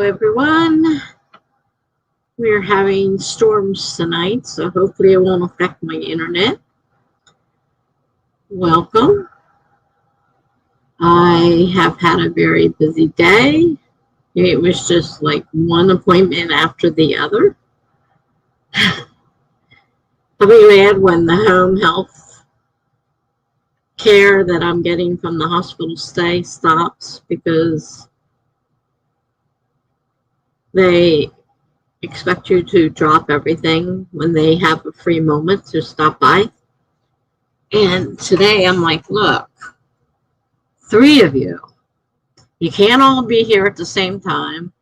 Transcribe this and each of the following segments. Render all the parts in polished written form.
everyone. We're having storms tonight, so hopefully it won't affect my internet. Welcome. I have had a very busy day. It was just like one appointment after the other. I'll be mad when the home health care that I'm getting from the hospital stay stops because they expect you to drop everything when they have a free moment to stop by. And today I'm like, look, 3 of you can't all be here at the same time.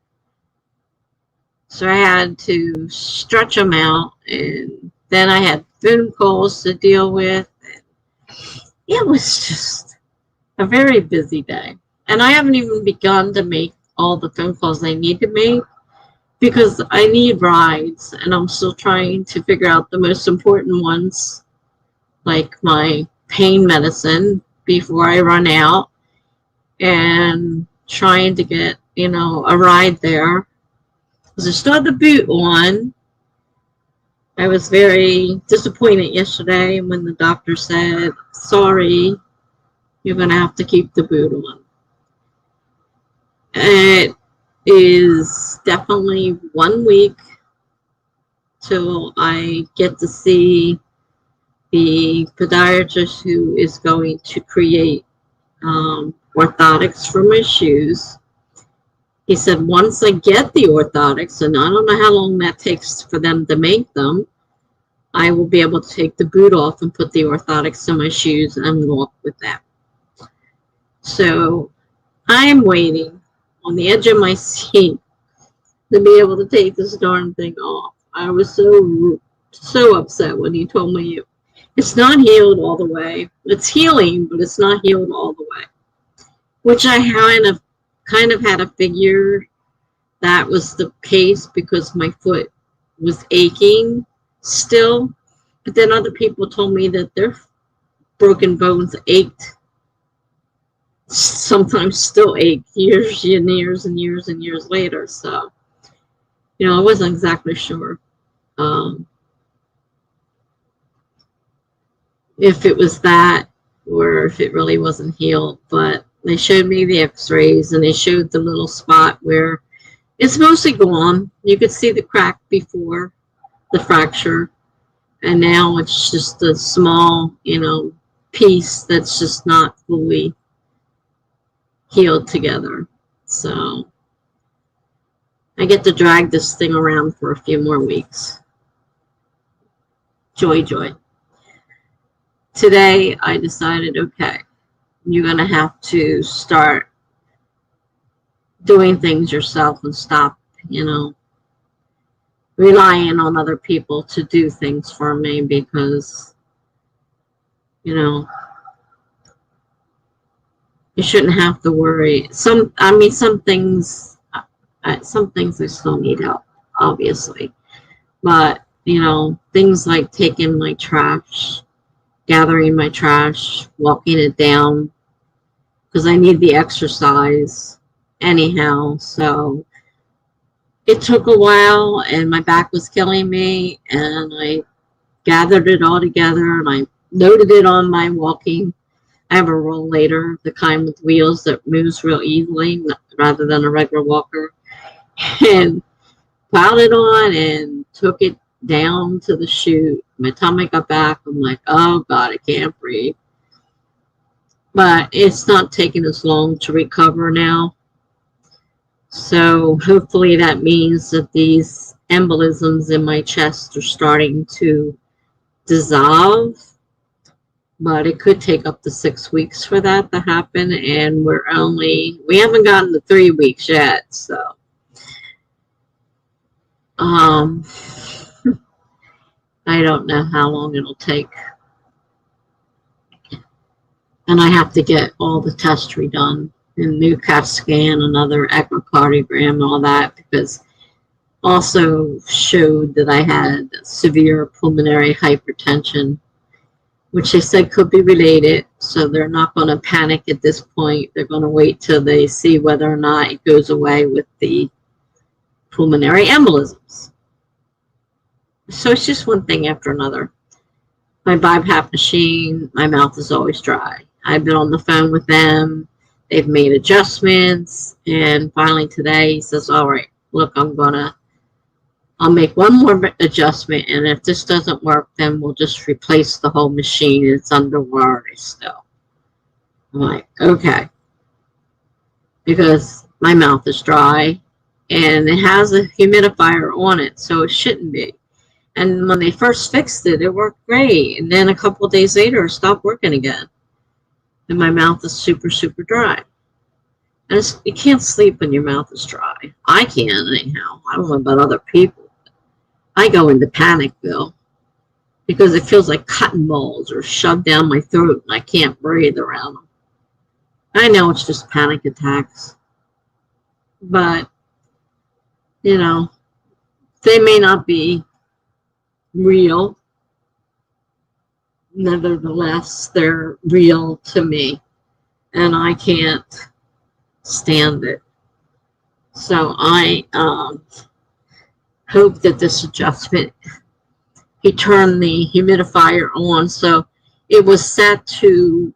So I had to stretch them out, and then I had phone calls to deal with. It was just a very busy day. And I haven't even begun to make all the phone calls I need to make because I need rides, and I'm still trying to figure out the most important ones, like my pain medicine, before I run out, and trying to get, a ride there. Because I still had the boot on. I was very disappointed yesterday when the doctor said, sorry, you're going to have to keep the boot on. It is definitely 1 week till I get to see the podiatrist who is going to create orthotics for my shoes. He said once I get the orthotics, and I don't know how long that takes for them to make them, I will be able to take the boot off and put the orthotics in my shoes and walk with them. So I'm waiting on the edge of my seat to be able to take this darn thing off. I was so upset when he told me it's not healed all the way. It's healing, but it's not healed all the way. Which I kind of had a figure that was the case because my foot was aching still. But then other people told me that their broken bones ached, sometimes still ache years and years and years and years later. So, I wasn't exactly sure if it was that or if it really wasn't healed. But they showed me the x-rays, and they showed the little spot where it's mostly gone. You could see the crack before the fracture, and now it's just a small, piece that's just not fully healed together. So I get to drag this thing around for a few more weeks. Joy, joy. Today I decided, okay, you're going to have to start doing things yourself and stop, relying on other people to do things for me because, you shouldn't have to worry. Some things I still need help, obviously. But, things like taking my trash, gathering my trash, walking it down, because I need the exercise anyhow. So it took a while, and my back was killing me, and I gathered it all together, and I loaded it on my walking. I have a rollator, the kind with wheels that moves real easily rather than a regular walker, and piled it on and took it down to the chute. By the time I got back, I'm like, oh God, I can't breathe. But it's not taking as long to recover now. So hopefully that means that these embolisms in my chest are starting to dissolve. But it could take up to 6 weeks for that to happen, and we haven't gotten to 3 weeks yet. So I don't know how long it'll take. And I have to get all the tests redone, and new CAT scan, another echocardiogram, all that, because also showed that I had severe pulmonary hypertension, which they said could be related. So they're not going to panic at this point. They're going to wait till they see whether or not it goes away with the pulmonary embolisms. So it's just one thing after another. My BiPAP machine, my mouth is always dry. I've been on the phone with them. They've made adjustments. And finally today he says, all right, look, I'll make one more adjustment. And if this doesn't work, then we'll just replace the whole machine. It's under warranty still. I'm like, okay. Because my mouth is dry and it has a humidifier on it, so it shouldn't be. And when they first fixed it, it worked great. And then a couple of days later, it stopped working again. And my mouth is super, super dry. And you can't sleep when your mouth is dry. I can anyhow. I don't know about other people. I go into Panicville because it feels like cotton balls are shoved down my throat and I can't breathe around them. I know it's just panic attacks. But, you know, they may not be real. Nevertheless, they're real to me. And I can't stand it. So I hope that this adjustment, he turned the humidifier on. So it was set to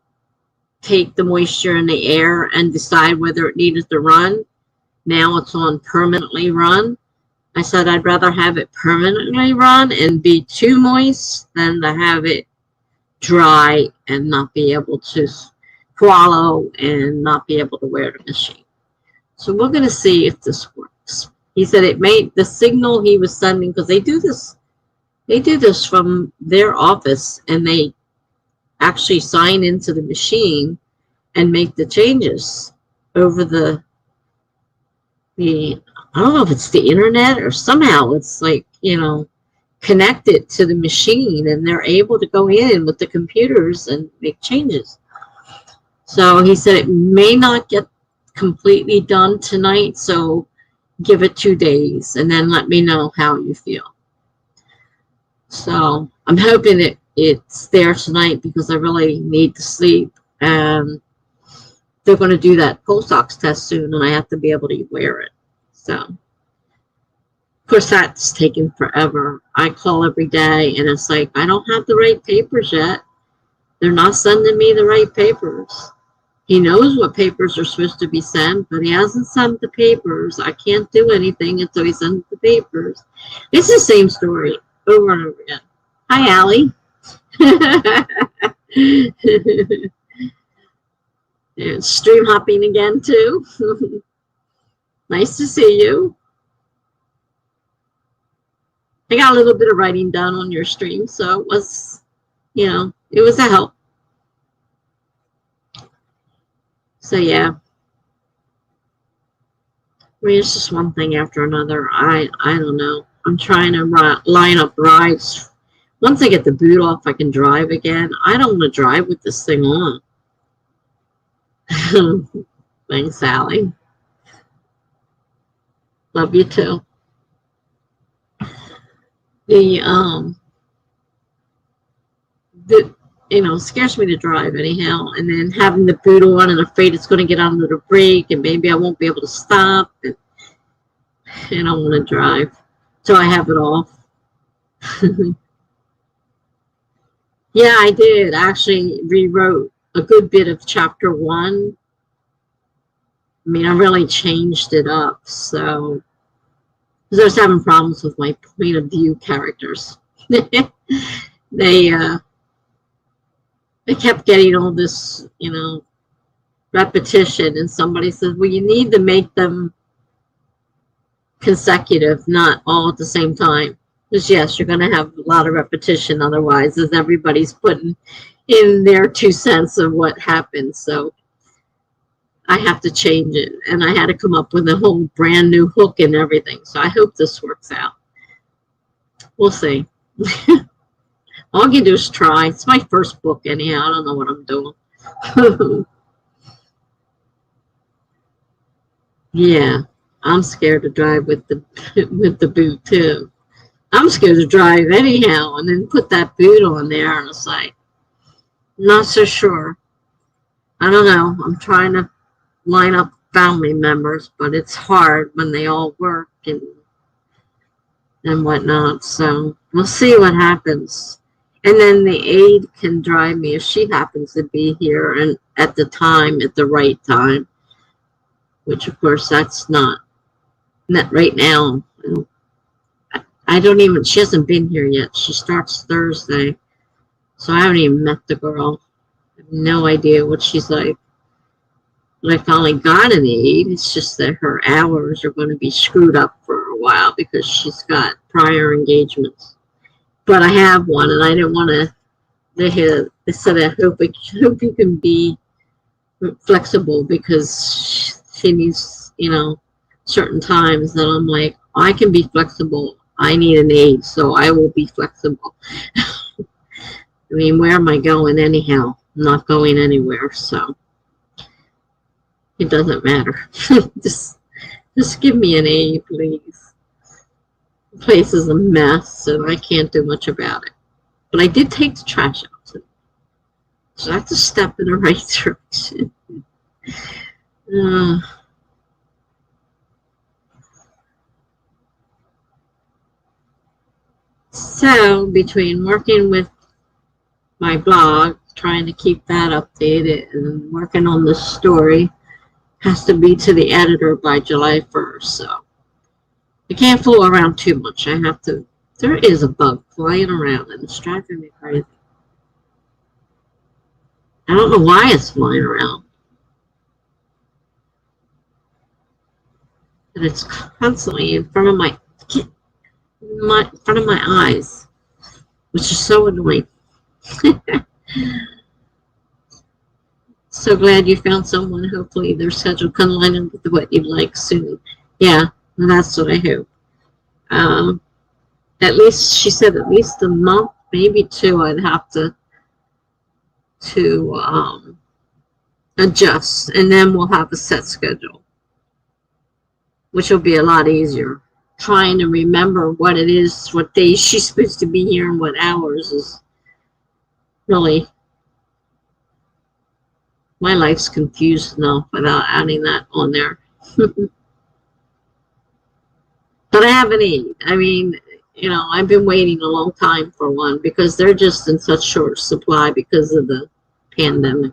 take the moisture in the air and decide whether it needed to run. Now it's on permanently run. I said I'd rather have it permanently run and be too moist than to have it dry and not be able to swallow and not be able to wear the machine. So we're going to see if this works. He said it made the signal he was sending, because they do this from their office, and they actually sign into the machine and make the changes over the I don't know if it's the internet or somehow it's like, you know, connected to the machine, and they're able to go in with the computers and make changes. So he said it may not get completely done tonight, so give it 2 days and then let me know how you feel. So I'm hoping it's there tonight because I really need to sleep. And they're going to do that pulse ox test soon, and I have to be able to wear it. So, of course, that's taking forever. I call every day, and it's like, I don't have the right papers yet. They're not sending me the right papers. He knows what papers are supposed to be sent, but he hasn't sent the papers. I can't do anything until he sends the papers. It's the same story over and over again. Hi, Allie. And stream hopping again, too. Nice to see you. I got a little bit of writing done on your stream, so it was, you know, it was a help. So, yeah. I mean, it's just one thing after another. I don't know. I'm trying to line up rides. Once I get the boot off, I can drive again. I don't want to drive with this thing on. Thanks, Sally. Love you too. You know, scares me to drive anyhow, and then having the boot on and afraid it's going to get under the brake and maybe I won't be able to stop, and I don't want to drive, so I have it off. Yeah, I did actually rewrote a good bit of chapter 1. I mean, I really changed it up, so because I was having problems with my point of view characters. They kept getting all this, you know, repetition, and somebody says, well, you need to make them consecutive, not all at the same time. Because yes, you're going to have a lot of repetition otherwise, as everybody's putting in their 2 cents of what happened. So I have to change it, and I had to come up with a whole brand new hook and everything. So I hope this works out. We'll see. All I can do is try. It's my first book anyhow. I don't know what I'm doing. Yeah, I'm scared to drive with the boot too. I'm scared to drive anyhow, and then put that boot on there, and it's like, not so sure. I don't know. I'm trying to line up family members, but it's hard when they all work, and and whatnot. So we'll see what happens. And then the aide can drive me if she happens to be here and at the time, at the right time, which of course that's not right now. I don't even, she hasn't been here yet. She starts Thursday. So I haven't even met the girl. I have no idea what she's like. But I finally got an aide. It's just that her hours are going to be screwed up for a while because she's got prior engagements. But I have one, and I didn't want to. They said I hope you can be flexible because she needs, certain times. That I'm like, I can be flexible. I need an aide, so I will be flexible. I mean, where am I going anyhow? I'm not going anywhere, so it doesn't matter. just give me an aide, please. The place is a mess, and I can't do much about it. But I did take the trash out today, so that's a step in the right direction. So, between working with my blog, trying to keep that updated, and working on the story, has to be to the editor by July 1st, so I can't fool around too much. I have to. There is a bug flying around, and it's driving me crazy. I don't know why it's flying around. And it's constantly in front of my eyes, which is so annoying. So glad you found someone. Hopefully their schedule can line up with what you'd like soon. Yeah, that's what I hope. At least, she said at least a month, maybe two, I'd have to adjust. And then we'll have a set schedule, which will be a lot easier. Trying to remember what it is, what days she's supposed to be here and what hours is really, my life's confused enough without adding that on there. But I have an aide. I mean, I've been waiting a long time for one because they're just in such short supply because of the pandemic.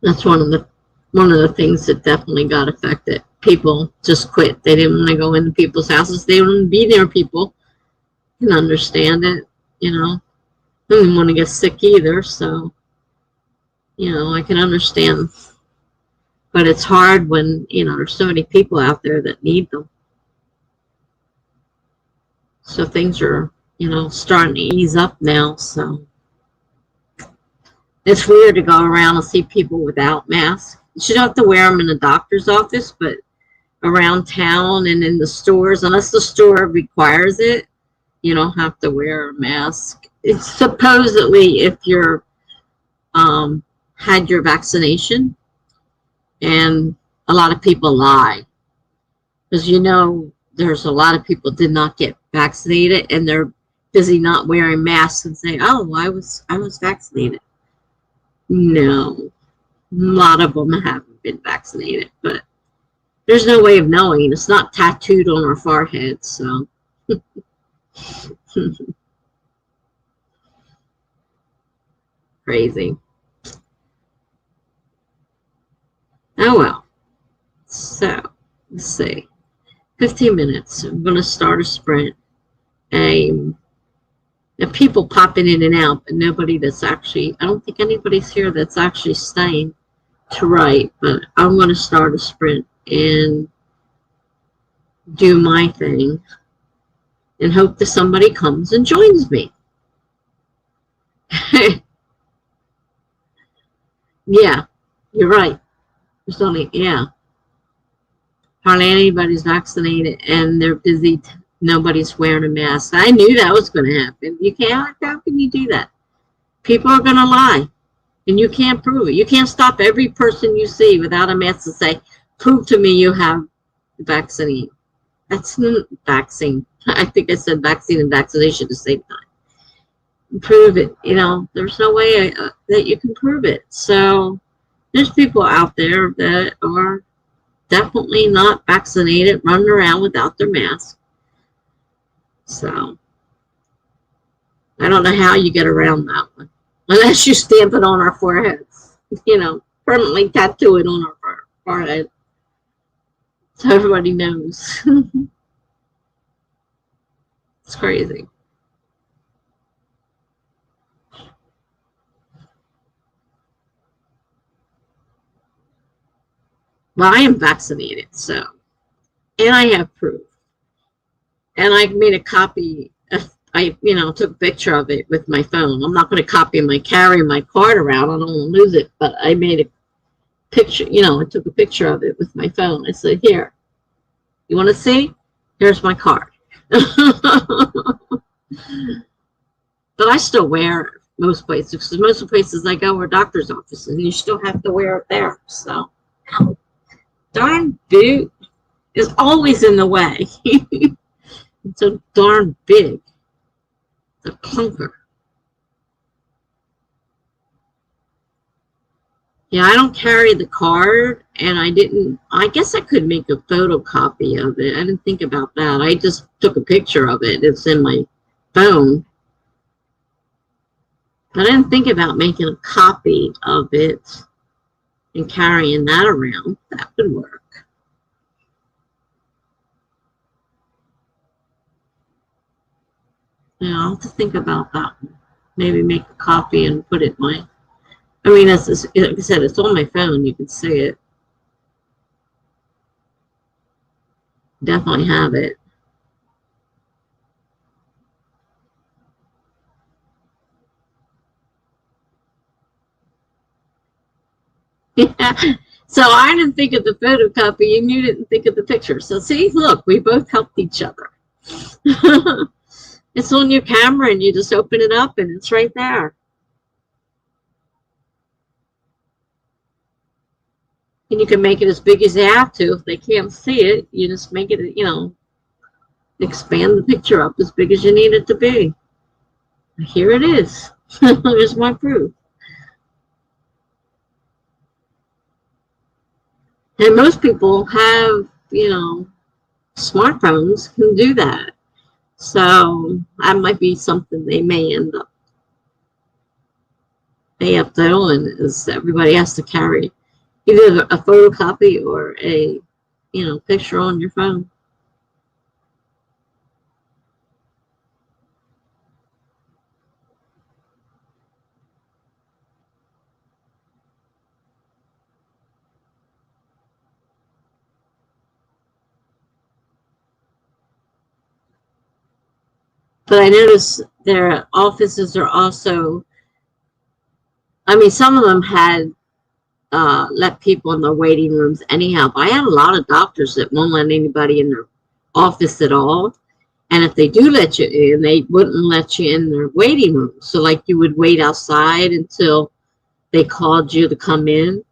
That's one of the things that definitely got affected. People just quit. They didn't want to go into people's houses. They wouldn't be near people. You can understand it, They didn't want to get sick either, so, I can understand. But it's hard when, there's so many people out there that need them. So things are, starting to ease up now, so. It's weird to go around and see people without masks. You don't have to wear them in the doctor's office, but around town and in the stores, unless the store requires it, you don't have to wear a mask. It's supposedly if you're had your vaccination, and a lot of people lie because there's a lot of people did not get vaccinated and they're busy not wearing masks and say, oh, I was vaccinated. No, a lot of them haven't been vaccinated, but there's no way of knowing. It's not tattooed on our foreheads, so. Crazy. Oh well. So, let's see. 15 minutes. I'm going to start a sprint. People popping in and out, but nobody that's actually, I don't think anybody's here that's actually staying to write, but I'm going to start a sprint and do my thing and hope that somebody comes and joins me. Yeah, you're right. There's only, hardly anybody's vaccinated and they're busy. Nobody's wearing a mask. I knew that was going to happen. How can you do that? People are going to lie and you can't prove it. You can't stop every person you see without a mask and say, prove to me you have the vaccine. That's not vaccine. I think I said vaccine and vaccination at the same time. Prove it. There's no way that you can prove it. So there's people out there that are definitely not vaccinated running around without their mask. So I don't know how you get around that one. Unless you stamp it on our foreheads. Permanently tattoo it on our forehead. So everybody knows. It's crazy. Well, I am vaccinated, so. And I have proof. And I made a copy. I took a picture of it with my phone. I'm not going to carry my card around. I don't want to lose it. But I made a picture, I took a picture of it with my phone. I said, here, you want to see? Here's my card. But I still wear it most places, because most of the places I go are doctor's offices, and you still have to wear it there. So, darn boot is always in the way. It's so darn big. It's a clunker. Yeah, I don't carry the card, and I guess I could make a photocopy of it. I didn't think about that. I just took a picture of it. It's in my phone. But I didn't think about making a copy of it and carrying that around. That would work. Yeah, I'll have to think about that. Maybe make a copy and put it in my... like I said, it's on my phone. You can see it. Definitely have it. Yeah. So I didn't think of the photocopy, and you didn't think of the picture. So see, look, we both helped each other. It's on your camera, and you just open it up, and it's right there. And you can make it as big as you have to. If they can't see it, you just make it, expand the picture up as big as you need it to be. Here it is. Here's my proof. And most people have, smartphones can do that. So that might be something they may end up doing, is everybody has to carry either a photocopy or a, picture on your phone. But I noticed their offices are also, some of them had let people in their waiting rooms anyhow. But I had a lot of doctors that won't let anybody in their office at all. And if they do let you in, they wouldn't let you in their waiting room. So like you would wait outside until they called you to come in.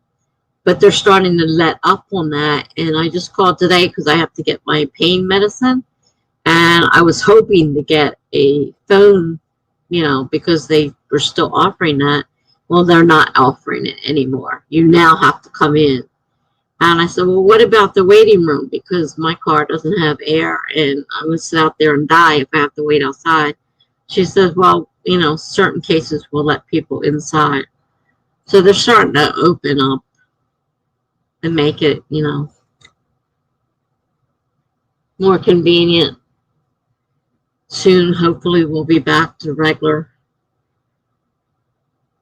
But they're starting to let up on that. And I just called today because I have to get my pain medicine. And I was hoping to get a phone, because they were still offering that. Well, they're not offering it anymore. You now have to come in. And I said, well, what about the waiting room? Because my car doesn't have air, and I would sit out there and die if I have to wait outside. She says, well, certain cases will let people inside. So they're starting to open up and make it, more convenient. Soon, hopefully, we'll be back to regular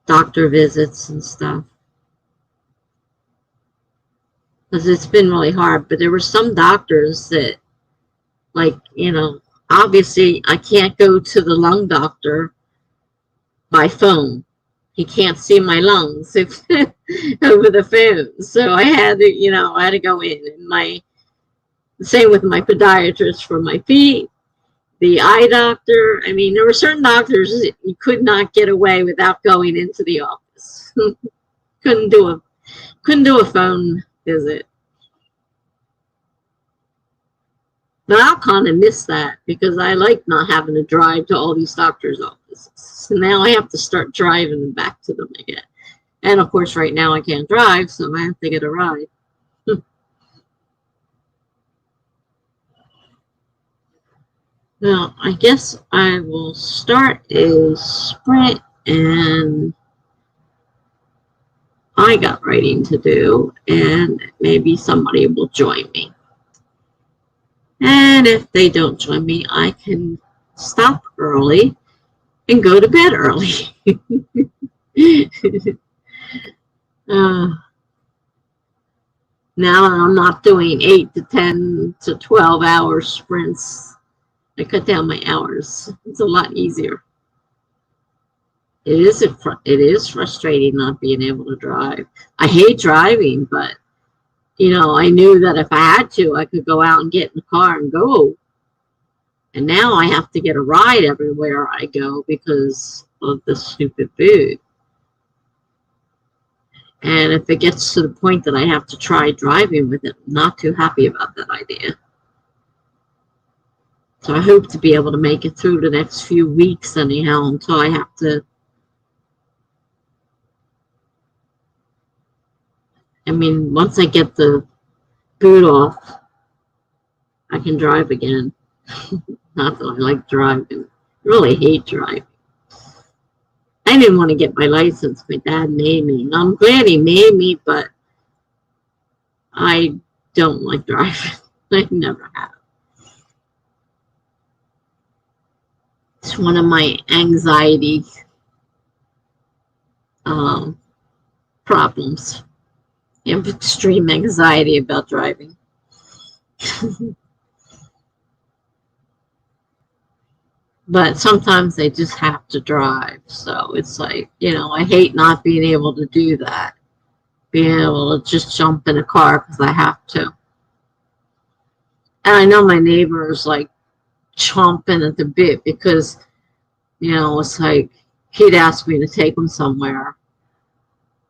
doctor visits and stuff. Because it's been really hard. But there were some doctors that, obviously I can't go to the lung doctor by phone. He can't see my lungs over the phone. So I had to, go in. And same with my podiatrist for my feet, the eye doctor. There were certain doctors that you could not get away without going into the office. couldn't do a phone visit. But I'll kind of miss that because I like not having to drive to all these doctors' offices. So now I have to start driving back to them again. And of course, right now I can't drive, so I have to get a ride. Well, I guess I will start a sprint, and I got writing to do, and maybe somebody will join me. And if they don't join me, I can stop early and go to bed early. uh, Now I'm not doing 8 to 10 to 12-hour sprints. I cut down my hours. It's a lot easier. It is frustrating not being able to drive. I hate driving, but I knew that if I had to, I could go out and get in the car and go. And now I have to get a ride everywhere I go because of the stupid food. And if it gets to the point that I have to try driving with it, I'm not too happy about that idea. So I hope to be able to make it through the next few weeks anyhow until I have to. I mean, once I get the boot off, I can drive again. Not that I like driving. I really hate driving. I didn't want to get my license. My dad made me. And I'm glad he made me, but I don't like driving. I never have. It's one of my anxiety um, problems. I have extreme anxiety about driving. But sometimes I just have to drive. So it's like, I hate not being able to do that. Being able to just jump in a car because I have to. And I know my neighbor is like chomping at the bit because, it's like he'd ask me to take him somewhere.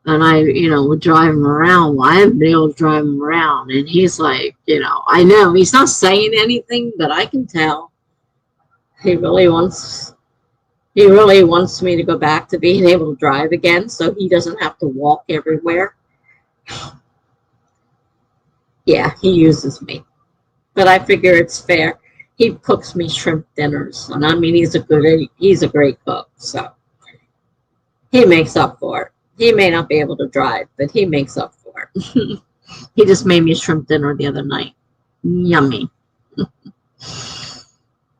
And I, would drive him around. Well, I haven't been able to drive him around. And he's like, I know he's not saying anything, but I can tell he really wants me to go back to being able to drive again so he doesn't have to walk everywhere. Yeah, he uses me. But I figure it's fair. He cooks me shrimp dinners. And I mean, he's a great cook. So he makes up for it. He may not be able to drive, but he makes up for it. He just made me shrimp dinner the other night. Yummy.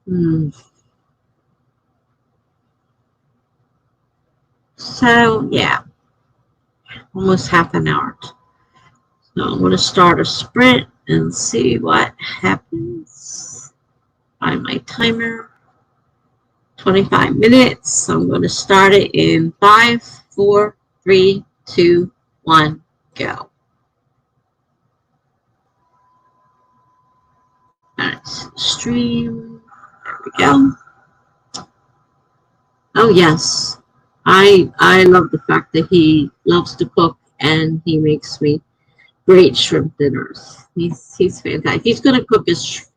Mm. So, yeah, almost half an hour. So I'm going to start a sprint and see what happens. Find my timer. 25 minutes. So I'm going to start it in 5, 4, 3, 2, 1, go. Alright, stream. There we go. Oh yes, I love the fact that he loves to cook and he makes me great shrimp dinners. He's fantastic. He's gonna cook his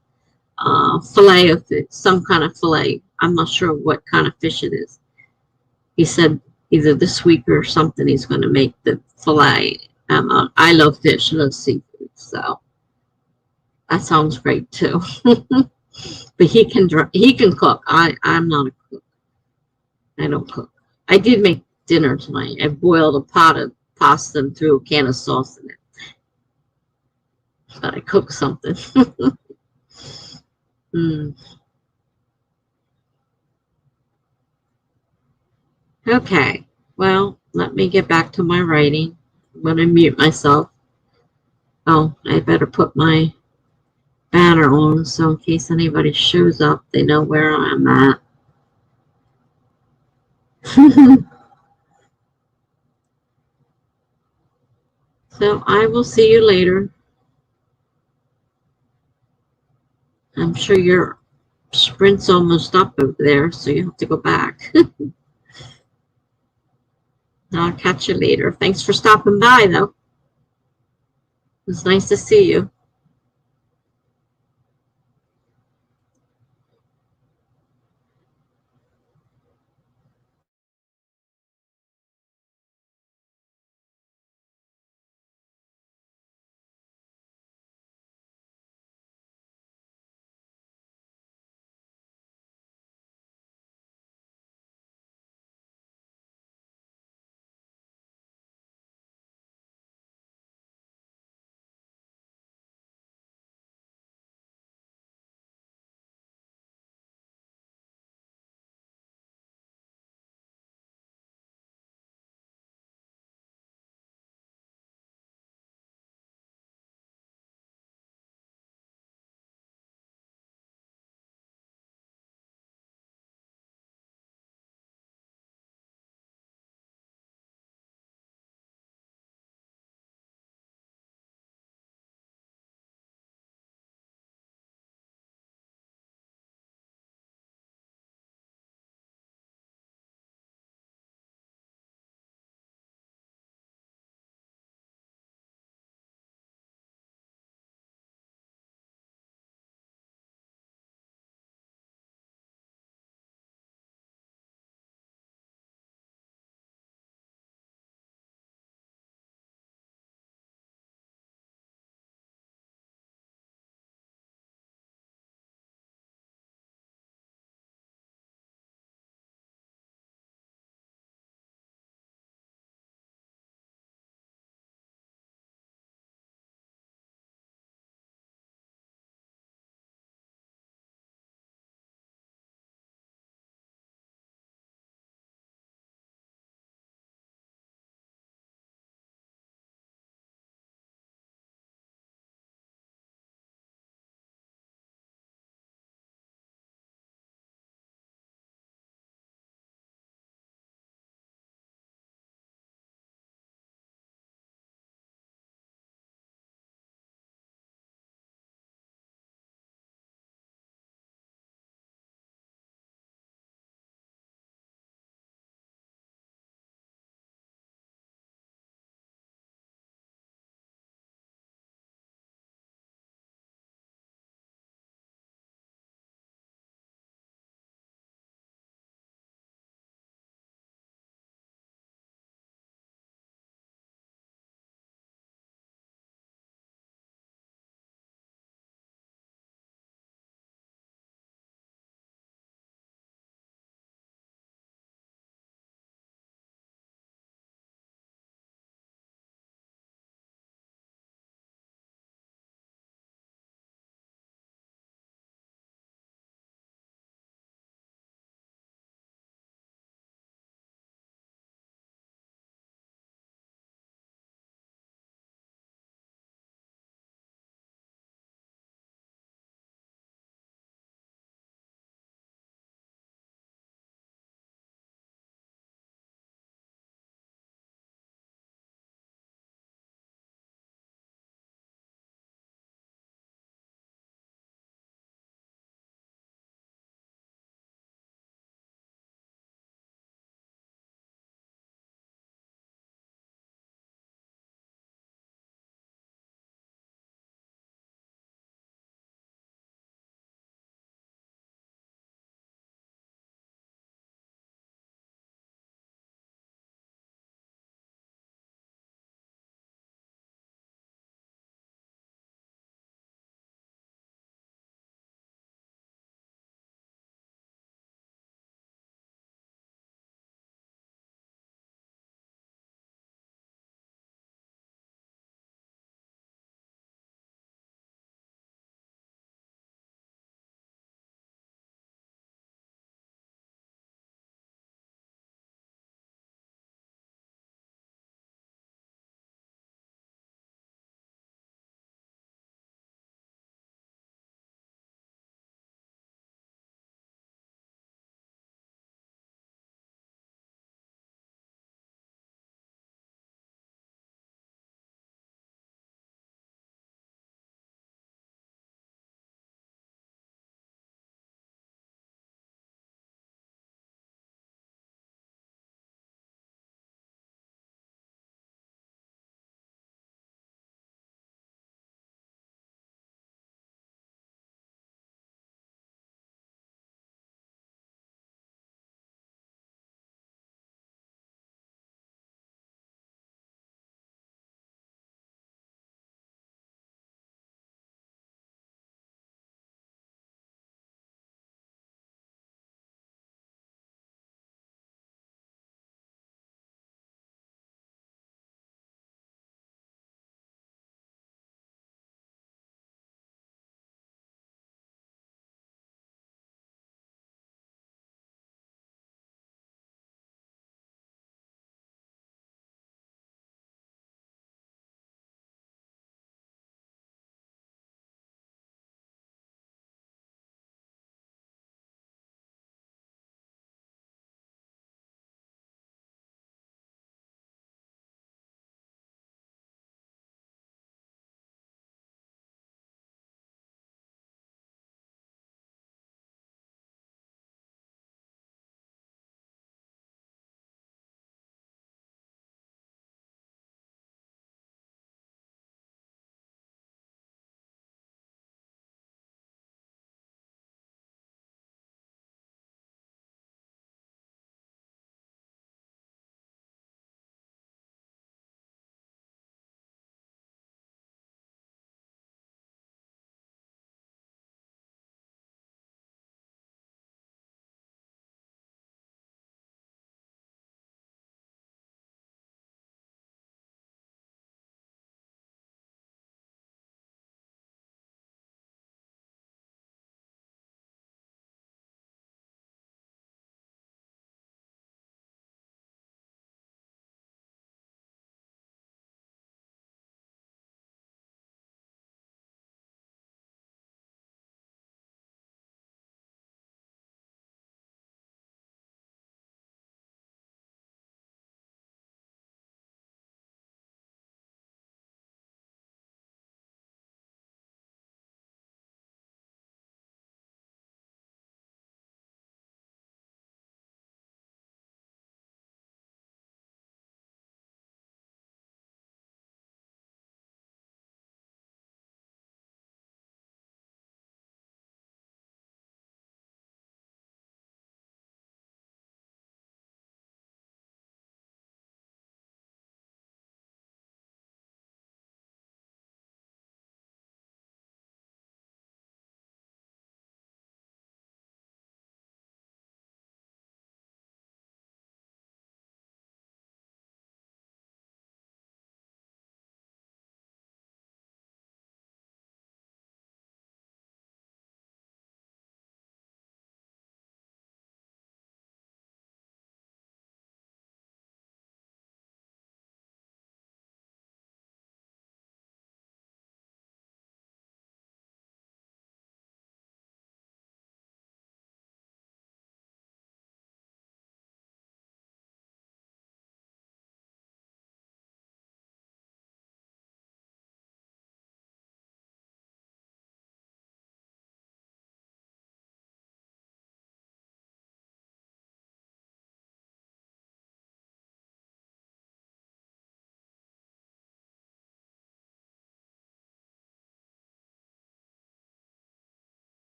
fillet of fish, some kind of fillet. I'm not sure what kind of fish it is. He said either this week or something he's gonna make the fillet. I love fish, I love seafood, so that sounds great too. But he can cook. I'm not a cook. I don't cook. I did make dinner tonight. I boiled a pot of pasta and threw a can of sauce in it. But I cooked something. mm. Okay. Well, let me get back to my writing. I'm going to mute myself. Oh, I better put my banner on so in case anybody shows up, they know where I'm at. So I will see you later. I'm sure your sprint's almost up over there, so you have to go back. I'll catch you later. Thanks for stopping by, though. It was nice to see you.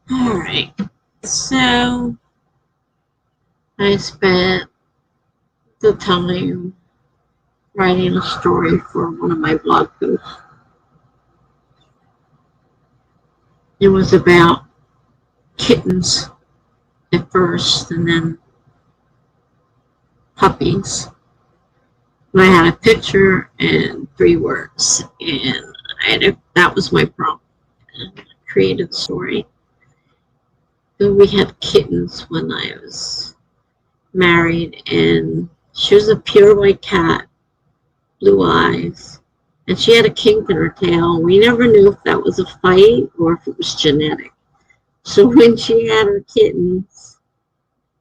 Alright, so I spent the time writing a story for one of my blog posts. It was about kittens at first and then puppies. And I had a picture and 3 words, and that was my prompt. And I created the story. So we had kittens when I was married, and she was a pure white cat, blue eyes, and she had a kink in her tail. We never knew if that was a fight or if it was genetic. So when she had her kittens,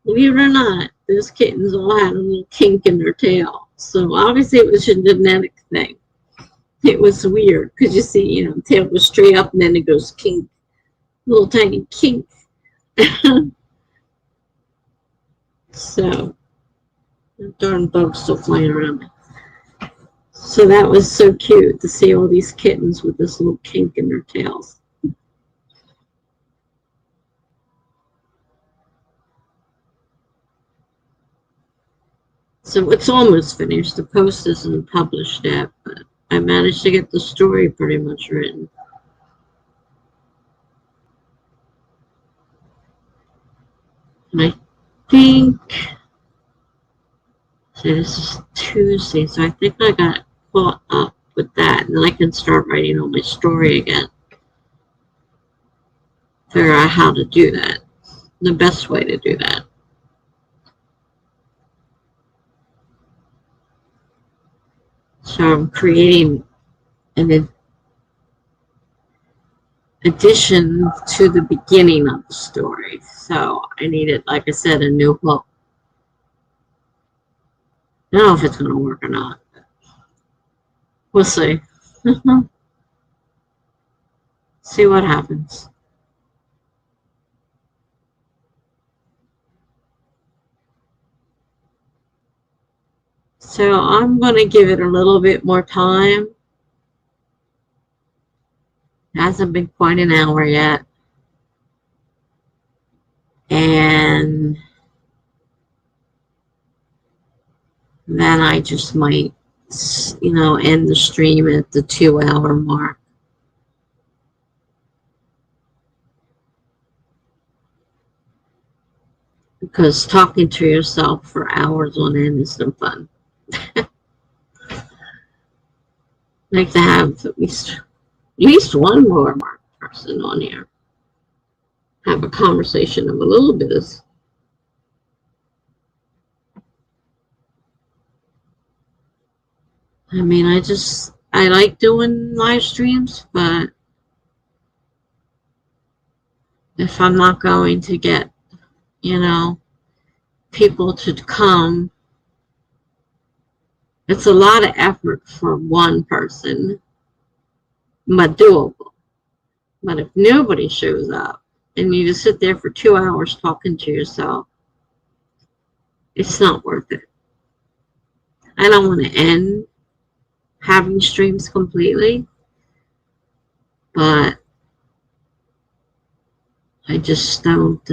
believe it or not, those kittens all had a little kink in their tail. So obviously it was a genetic thing. It was weird because you see, the tail goes straight up and then it goes kink, little tiny kink. So, darn bug's still flying around me. So that was so cute to see all these kittens with this little kink in their tails. So it's almost finished. The post isn't published yet, but I managed to get the story pretty much written. And I think, so this is Tuesday, so I think I got caught up with that, and then I can start writing on my story again. Figure out how to do that, the best way to do that. So I'm creating an addition to the beginning of the story. So I needed, like I said, a new hook. I don't know if it's going to work or not. We'll see. See what happens. So I'm going to give it a little bit more time. It hasn't been quite an hour yet. And then I just might, end the stream at the 2-hour mark. Because talking to yourself for hours on end is no fun. I like to have at least one more person on here. Have a conversation of a little bit of. I mean, I like doing live streams, but if I'm not going to get, people to come, it's a lot of effort for one person, but doable. But if nobody shows up and you just sit there for 2 hours talking to yourself, it's not worth it. I don't want to end having streams completely, but I just don't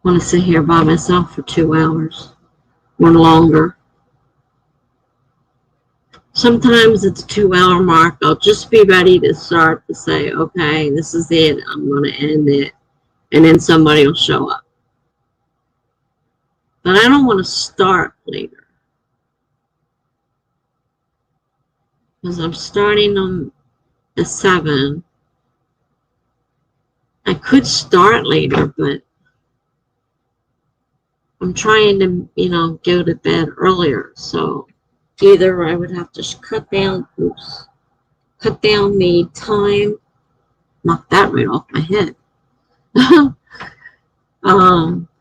want to sit here by myself for 2 hours or longer. Sometimes at the 2-hour mark, I'll just be ready to start to say, okay, this is it. I'm going to end it. And then somebody will show up. But I don't want to start later. Because I'm starting them at 7. I could start later, but I'm trying to, go to bed earlier. So either I would have to cut down the time, knock that right off my head.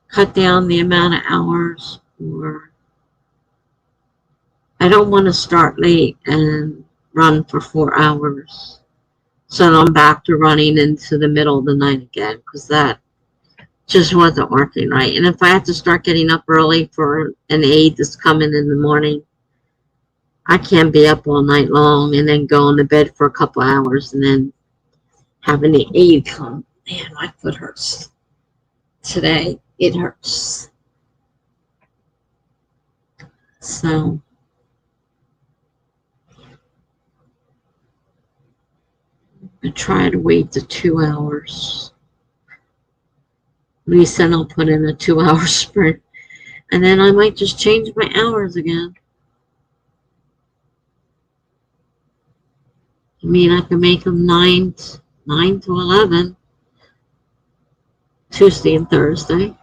Cut down the amount of hours, or I don't want to start late and run for 4 hours. So I'm back to running into the middle of the night again, because that just wasn't working right. And if I have to start getting up early for an aide that's coming in the morning, I can't be up all night long and then go on to bed for a couple hours and then having the aide come. Man, my foot hurts today. It hurts. So I try to wait the 2 hours. At least then I'll put in a 2 hour sprint. And then I might just change my hours again. I mean, I can make them 9 to 11, Tuesday and Thursday.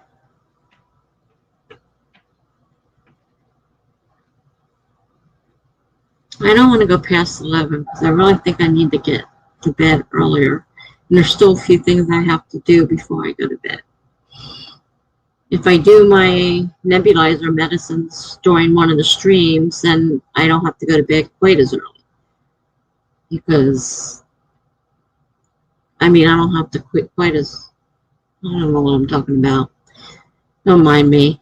I don't want to go past 11 because I really think I need to get to bed earlier. And there's still a few things I have to do before I go to bed. If I do my nebulizer medicines during one of the streams, then I don't have to go to bed quite as early. Because, I mean, I don't have to quit quite as, I don't know what I'm talking about. Don't mind me.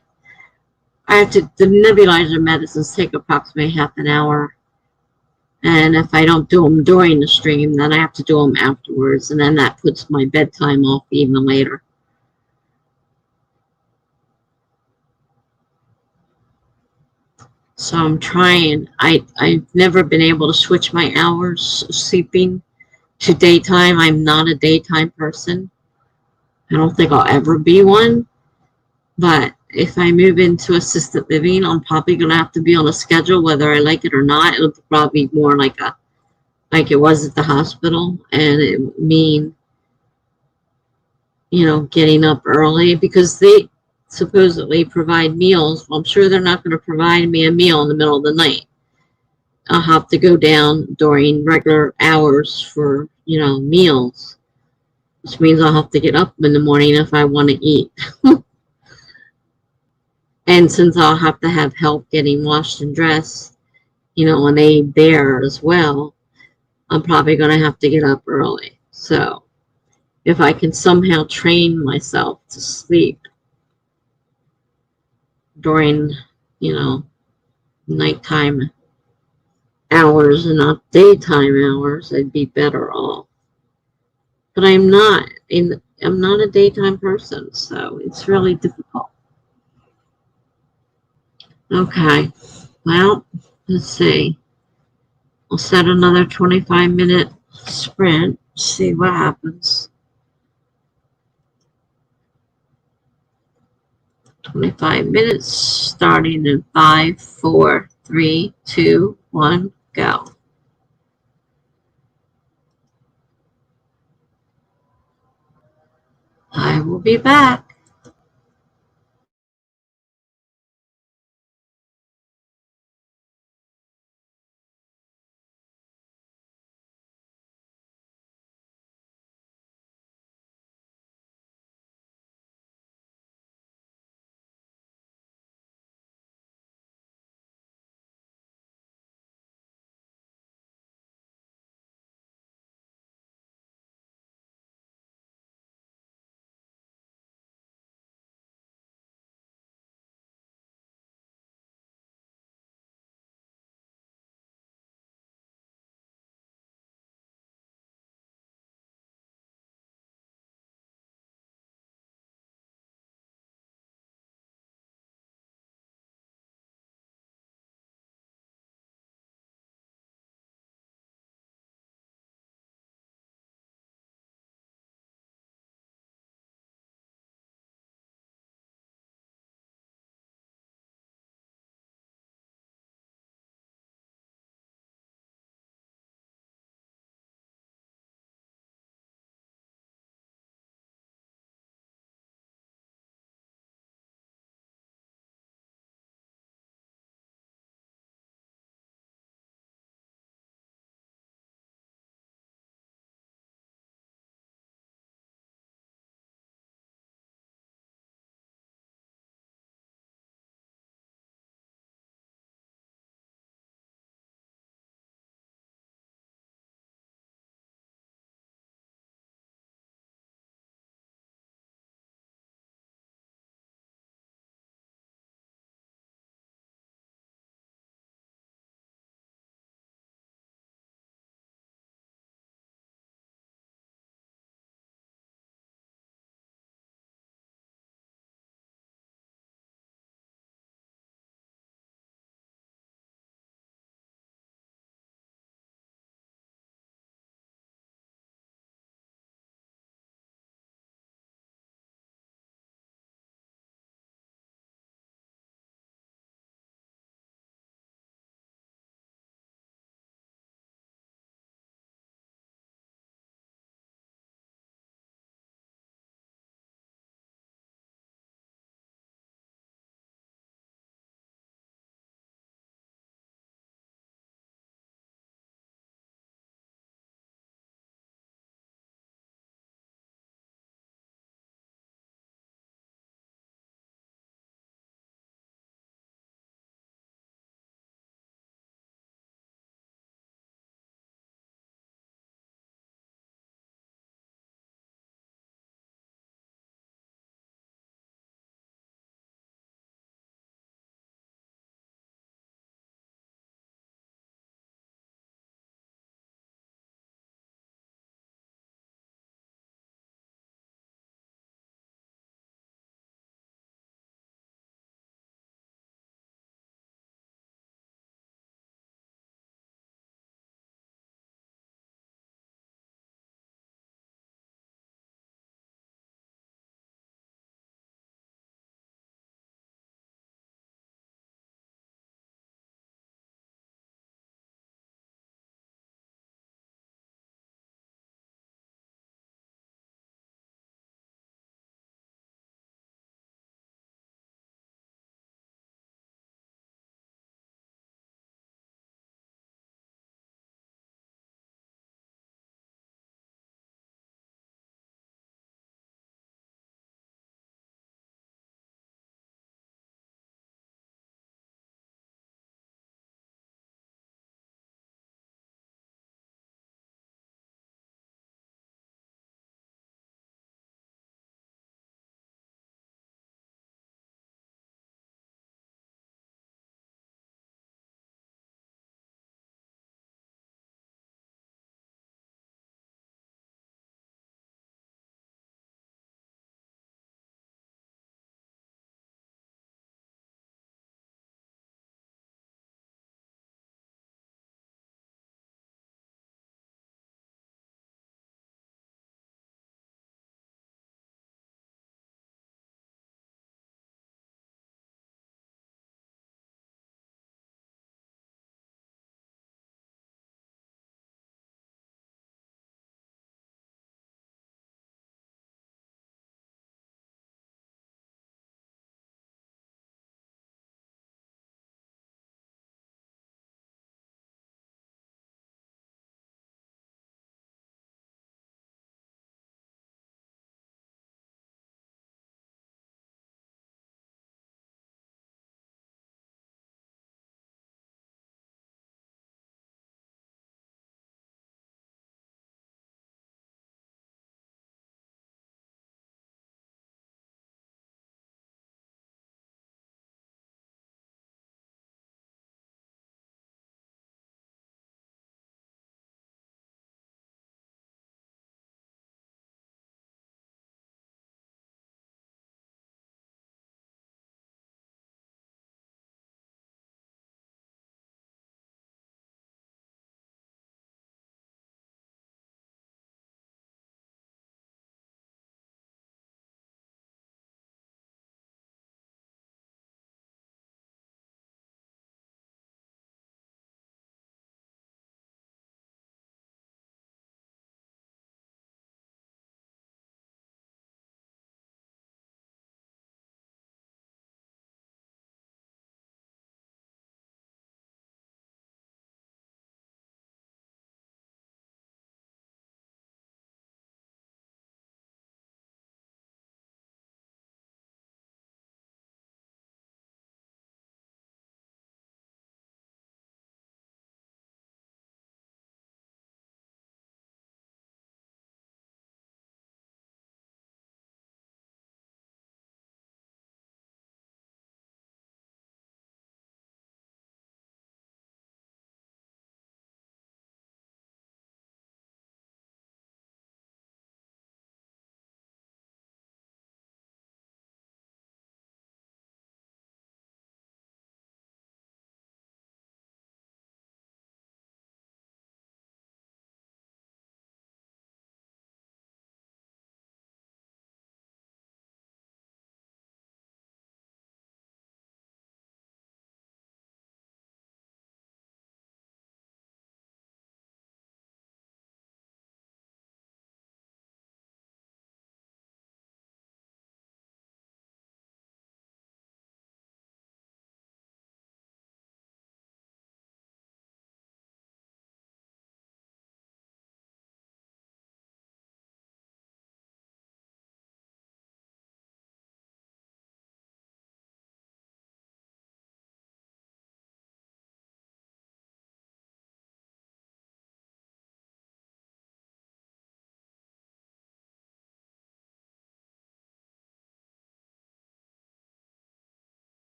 The nebulizer medicines take approximately half an hour. And if I don't do them during the stream, then I have to do them afterwards. And then that puts my bedtime off even later. So I'm trying. I've never been able to switch my hours of sleeping to daytime. I'm not a daytime person. I don't think I'll ever be one. But if I move into assisted living, I'm probably going to have to be on a schedule whether I like it or not. It'll probably be more like it was at the hospital, and it would mean, getting up early because they supposedly provide meals. Well, I'm sure they're not going to provide me a meal in the middle of the night. I'll have to go down during regular hours for, meals, which means I'll have to get up in the morning if I want to eat. And since I'll have to have help getting washed and dressed, an aide there as well, I'm probably going to have to get up early. So if I can somehow train myself to sleep during, nighttime hours and not daytime hours, I'd be better off. But I'm not a daytime person, so it's really difficult. Okay, well, let's see. I'll set another 25-minute sprint, see what happens. 25 minutes starting in 5, 4, 3, 2, 1, go. I will be back.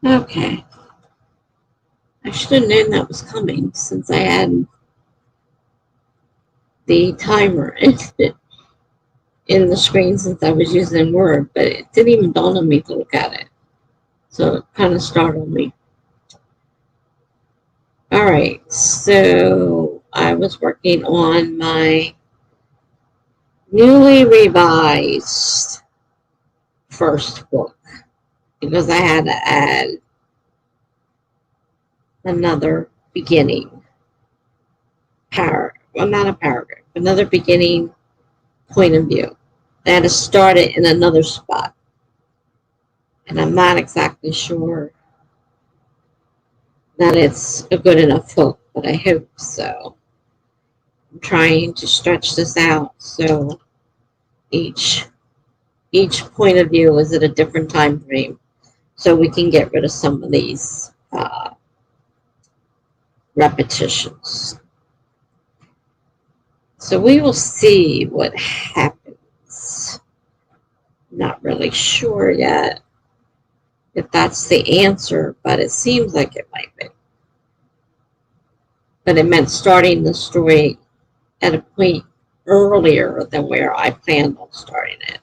Okay. I should have known that was coming since I had the timer in the screen since I was using Word, but it didn't even dawn on me to look at it. So it kind of startled me. All right, so I was working on my newly revised first book because I had to add another beginning paragraph. Well, not a paragraph, another beginning point of view. I had to start it in another spot. And I'm not exactly sure that it's a good enough hook, but I hope so. I'm trying to stretch this out so each point of view is at a different time frame, so we can get rid of some of these repetitions. So we will see what happens. Not really sure yet if that's the answer, but it seems like it might be. But it meant starting the story at a point earlier than where I planned on starting it.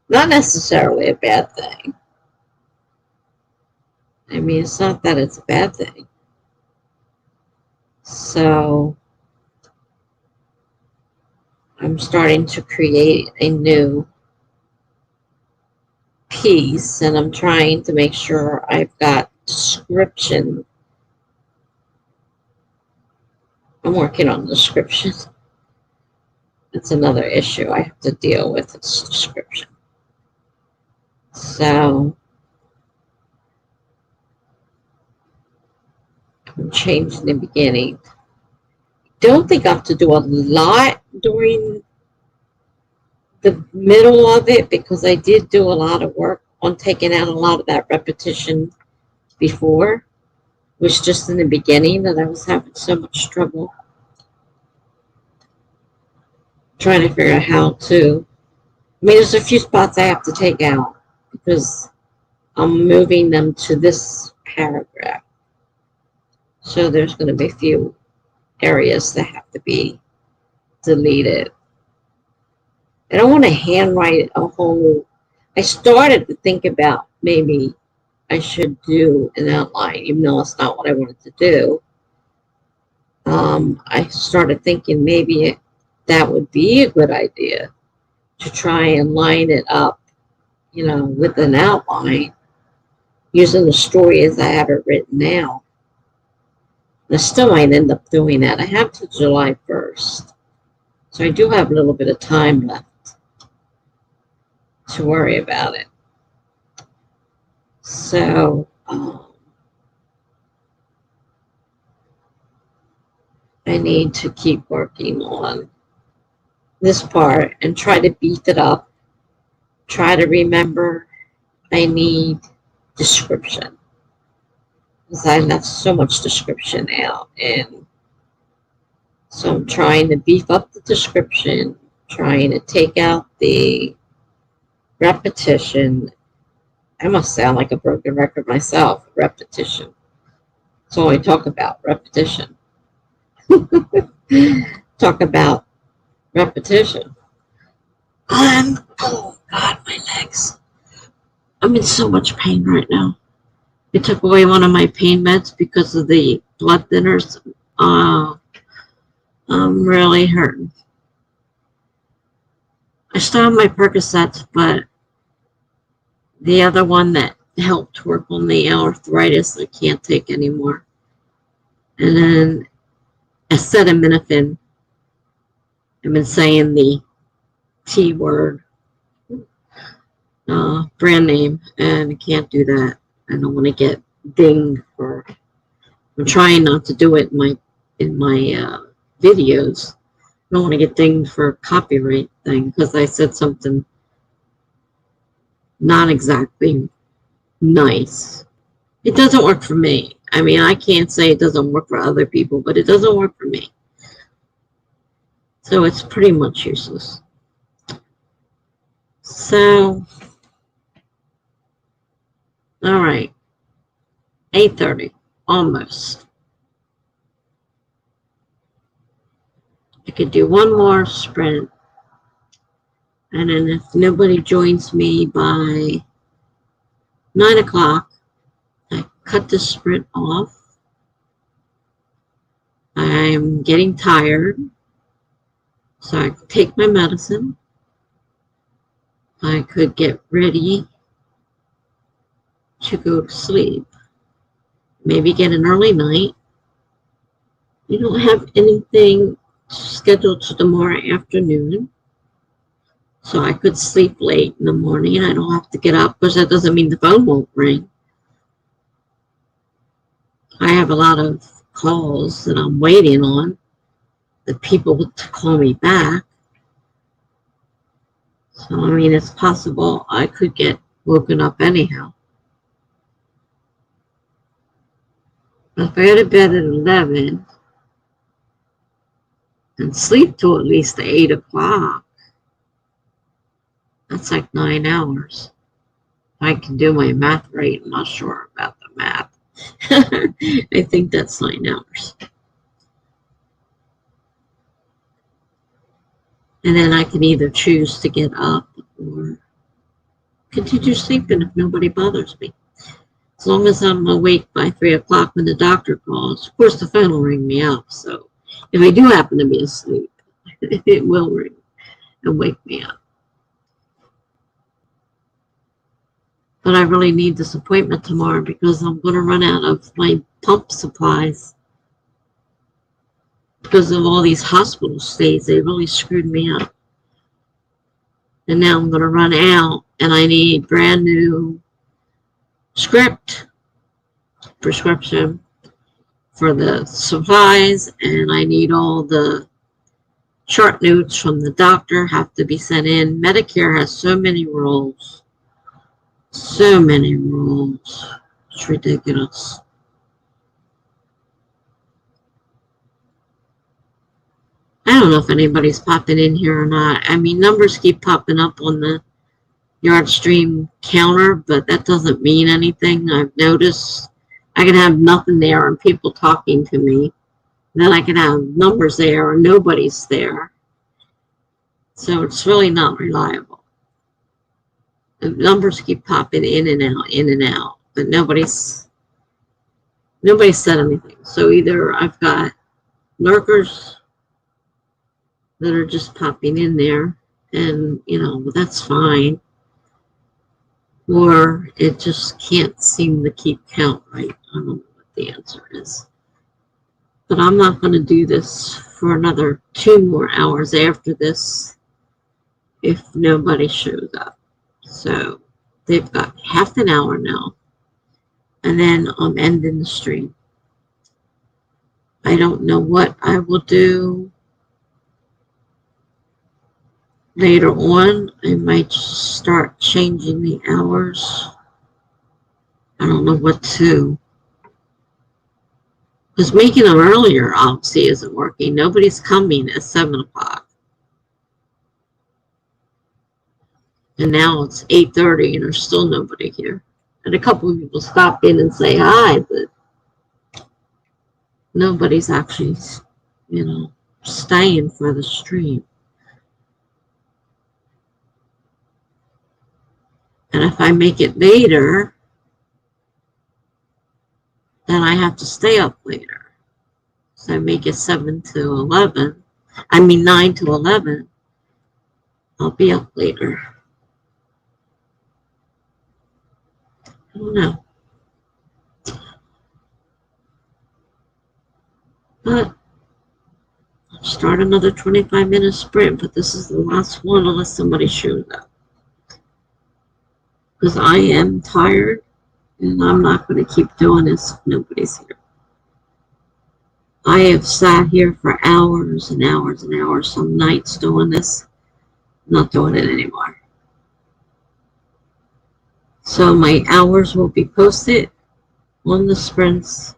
Not necessarily a bad thing. I mean, it's not that it's a bad thing. So I'm starting to create a new piece, and I'm trying to make sure I've got description. I'm working on description. That's another issue I have to deal with, is description. So I'm changing the beginning. Don't think I have to do a lot during the middle of it because I did do a lot of work on taking out a lot of that repetition before. It was just in the beginning that I was having so much trouble trying to figure out how to. I mean, there's a few spots I have to take out because I'm moving them to this paragraph. So there's going to be a few areas that have to be deleted. I don't want to handwrite a whole. I started to think about maybe I should do an outline, even though it's not what I wanted to do. I started thinking maybe that would be a good idea to try and line it up, with an outline using the story as I have it written now. I still might end up doing that. I have till July 1st. So I do have a little bit of time left to worry about it. So I need to keep working on this part and try to beef it up. Try to remember I need description. Because I left so much description out. And so I'm trying to beef up the description, trying to take out the repetition. I must sound like a broken record myself. Repetition. That's all I talk about, repetition. Talk about repetition. Oh God, my legs. I'm in so much pain right now. They took away one of my pain meds because of the blood thinners. I'm really hurting. I still have my Percocets, but the other one that helped work on the arthritis I can't take anymore. And then acetaminophen. I've been saying the T word, brand name, and I can't do that. I don't want to get dinged for. I'm trying not to do it in my videos. I don't want to get dinged for a copyright thing because I said something not exactly nice. It doesn't work for me. I mean, I can't say it doesn't work for other people, but it doesn't work for me. So it's pretty much useless. So All right, 8:30, almost. I could do one more sprint, and then if nobody joins me by 9 o'clock, I cut the sprint off. I'm getting tired, so I take my medicine. I could get ready to go to sleep. Maybe get an early night. You don't have anything scheduled to tomorrow afternoon, so I could sleep late in the morning. I don't have to get up, because that doesn't mean the phone won't ring. I have a lot of calls that I'm waiting on, the people to call me back. So, I mean, it's possible I could get woken up anyhow. If I go to bed at 11 and sleep till at least 8 o'clock, that's like 9 hours. If I can do my math right, I'm not sure about the math. I think that's 9 hours. And then I can either choose to get up or continue sleeping if nobody bothers me. As long as I'm awake by 3 o'clock when the doctor calls. Of course, the phone will ring me up. So if I do happen to be asleep, it will ring and wake me up. But I really need this appointment tomorrow, because I'm going to run out of my pump supplies. Because of all these hospital stays, they really screwed me up. And now I'm going to run out, and I need brand new prescription for the supplies, and I need all the chart notes from the doctor have to be sent in. Medicare has so many rules. So many rules. It's ridiculous. I don't know if anybody's popping in here or not. I mean, numbers keep popping up on the yard stream counter, but that doesn't mean anything. I've noticed I can have nothing there and people talking to me. Then I can have numbers there and nobody's there. So it's really not reliable. The numbers keep popping in and out, but nobody said anything. So either I've got lurkers that are just popping in there, and that's fine, or it just can't seem to keep count right. I don't know what the answer is, but I'm not going to do this for another 2 more hours after this if nobody shows up. So they've got half an hour now, and then I'm ending the stream. I don't know what I will do later on. I might start changing the hours. I don't know what to. Because making them earlier, obviously, isn't working. Nobody's coming at 7 o'clock. And now it's 8:30 and there's still nobody here. And a couple of people stop in and say hi, but nobody's actually, staying for the stream. And if I make it later, then I have to stay up later. So I make it 9 to 11. I'll be up later. I don't know. But I'll start another 25-minute sprint, but this is the last one unless somebody shows up. Because I am tired, and I'm not going to keep doing this if nobody's here. I have sat here for hours and hours and hours, some nights doing this. I'm not doing it anymore. So my hours will be posted on the sprints,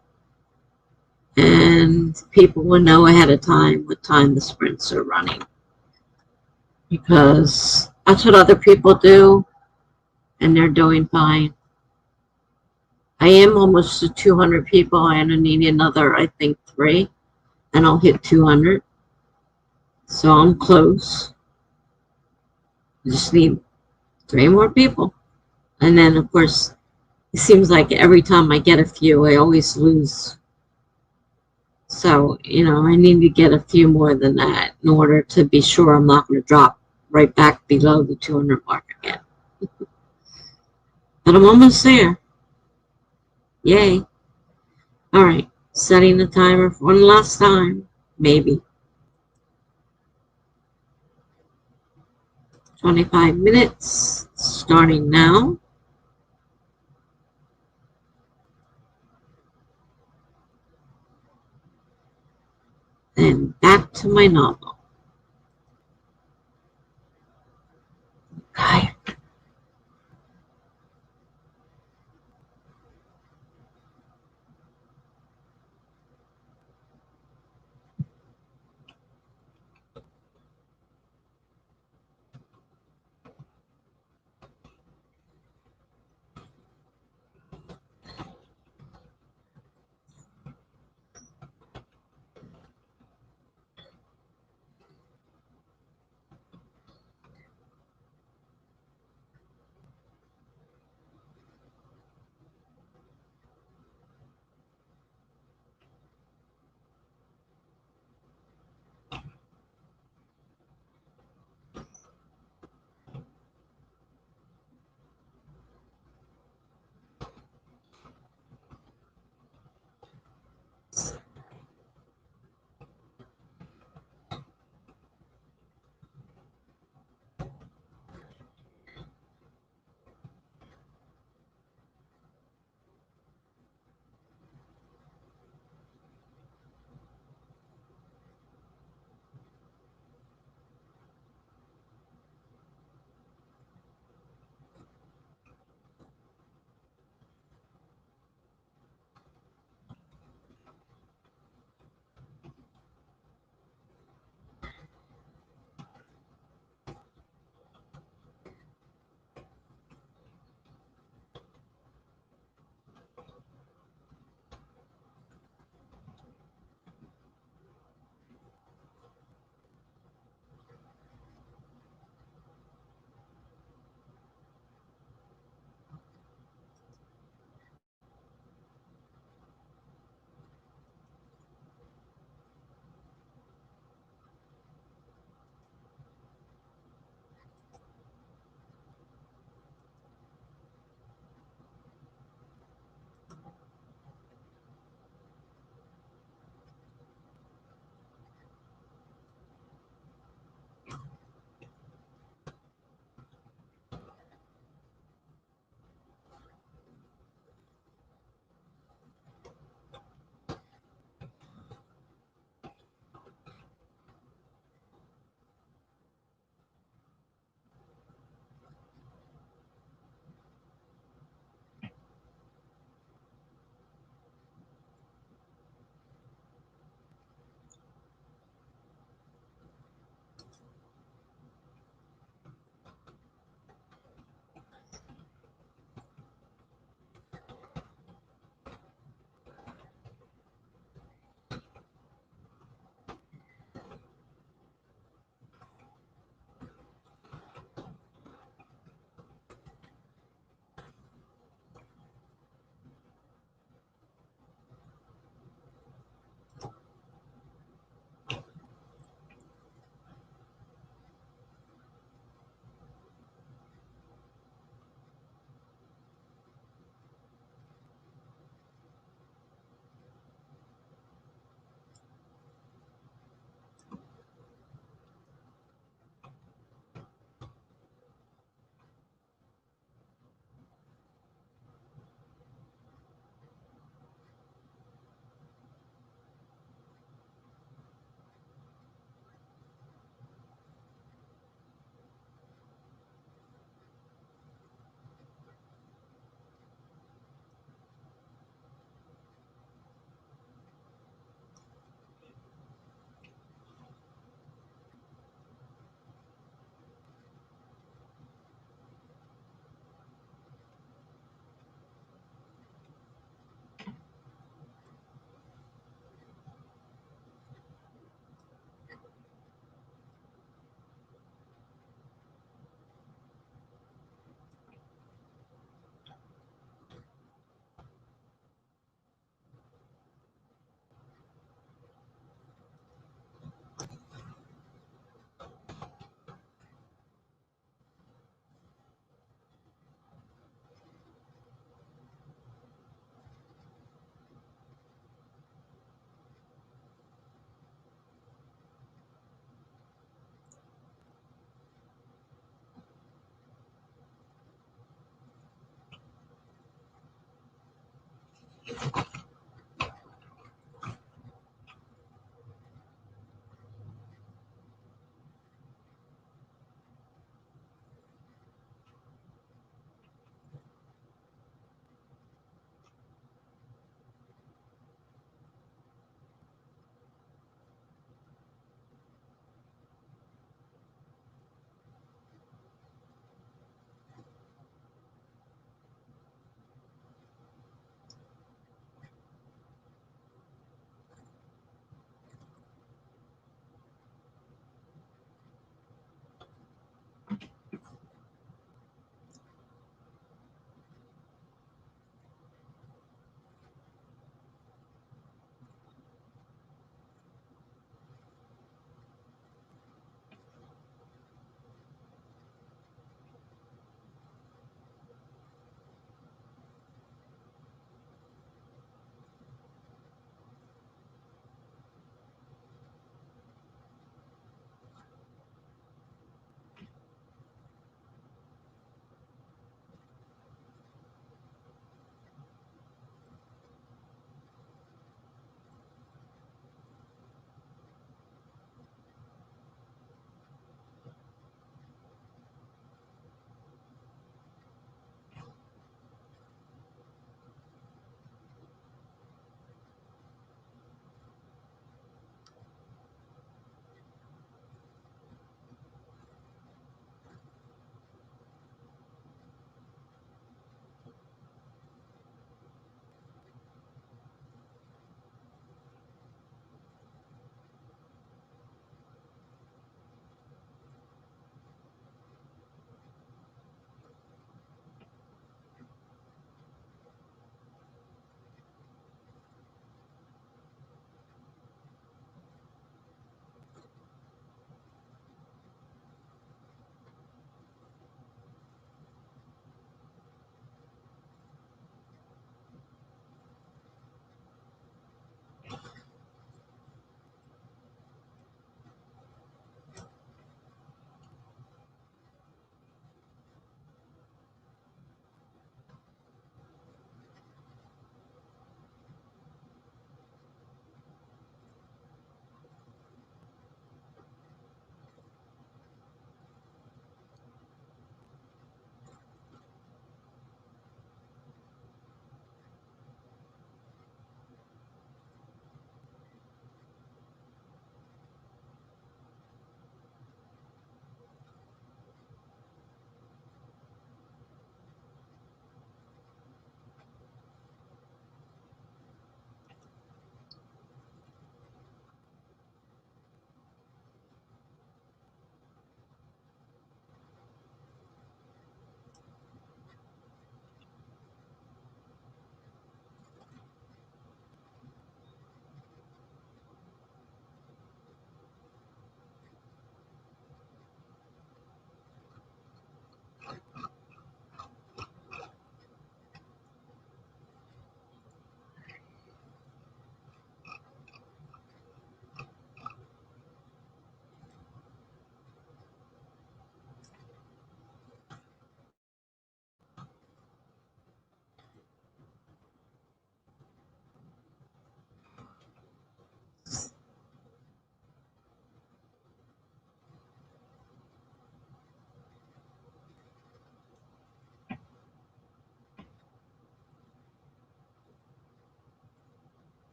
and people will know ahead of time what time the sprints are running, because that's what other people do, and they're doing fine. I am almost to 200 people, and I need another, I think, 3, and I'll hit 200. So I'm close. I just need 3 more people. And then, of course, it seems like every time I get a few, I always lose. So, I need to get a few more than that in order to be sure I'm not going to drop right back below the 200 mark again. But I'm almost there. Yay. All right. Setting the timer for one last time. Maybe. 25 minutes. Starting now. Then back to my novel. Okay.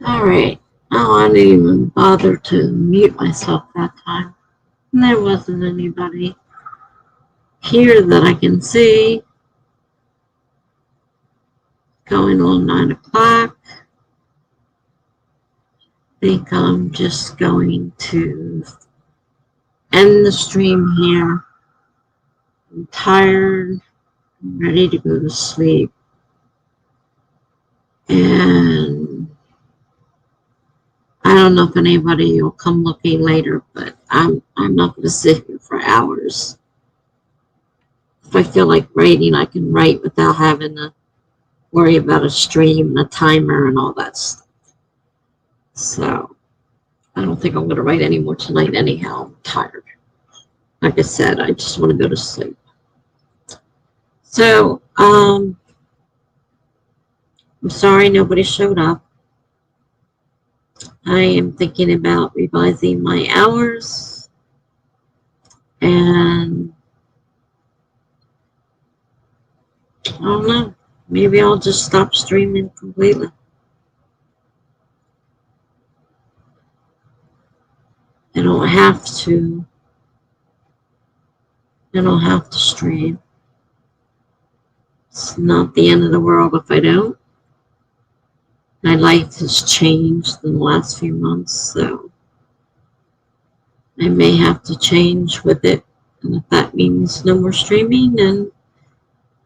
Alright. Oh, I didn't even bother to mute myself that time. And there wasn't anybody here that I can see. Going on 9 o'clock. I think I'm just going to end the stream here. I'm tired. I'm ready to go to sleep. And I don't know if anybody will come looking later, but I'm not going to sit here for hours. If I feel like writing, I can write without having to worry about a stream and a timer and all that stuff. So I don't think I'm going to write any more tonight anyhow. I'm tired. Like I said, I just want to go to sleep. So I'm sorry nobody showed up. I am thinking about revising my hours, and I don't know. Maybe I'll just stop streaming completely. I don't have to. I don't have to stream. It's not the end of the world if I don't. My life has changed in the last few months, so I may have to change with it. And if that means no more streaming, then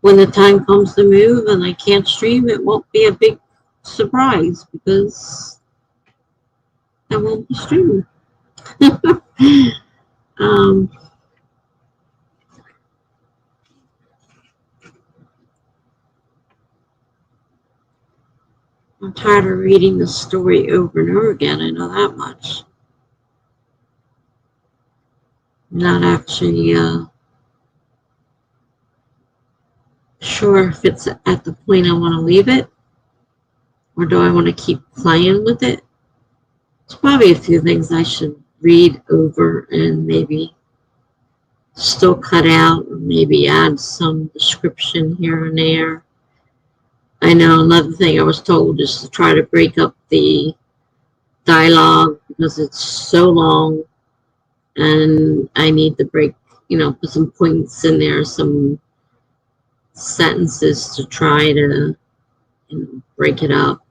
when the time comes to move and I can't stream, it won't be a big surprise because I won't be streaming. um, I'm tired of reading the story over and over again. I know that much. I'm not actually sure if it's at the point I want to leave it, or do I want to keep playing with it. There's probably a few things I should read over and maybe still cut out, or maybe add some description here and there. I know another thing I was told is to try to break up the dialogue because it's so long, and I need to put some points in there, some sentences to try to break it up.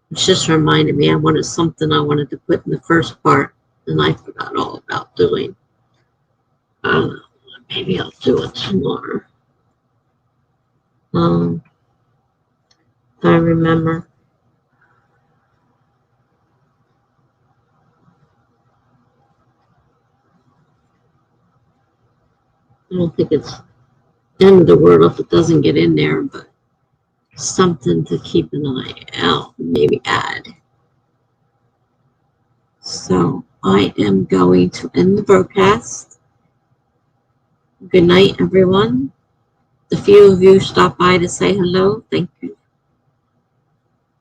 It's just reminded me I wanted something I wanted to put in the first part, and I forgot all about doing. Maybe I'll do it tomorrow. If I remember. I don't think it's the end of the world if it doesn't get in there, but something to keep an eye out, maybe add. So I am going to end the broadcast. Good night, everyone. The few of you stopped by to say hello, thank you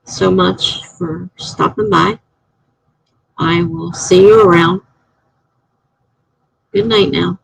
so much for stopping by. I will see you around. Good night now.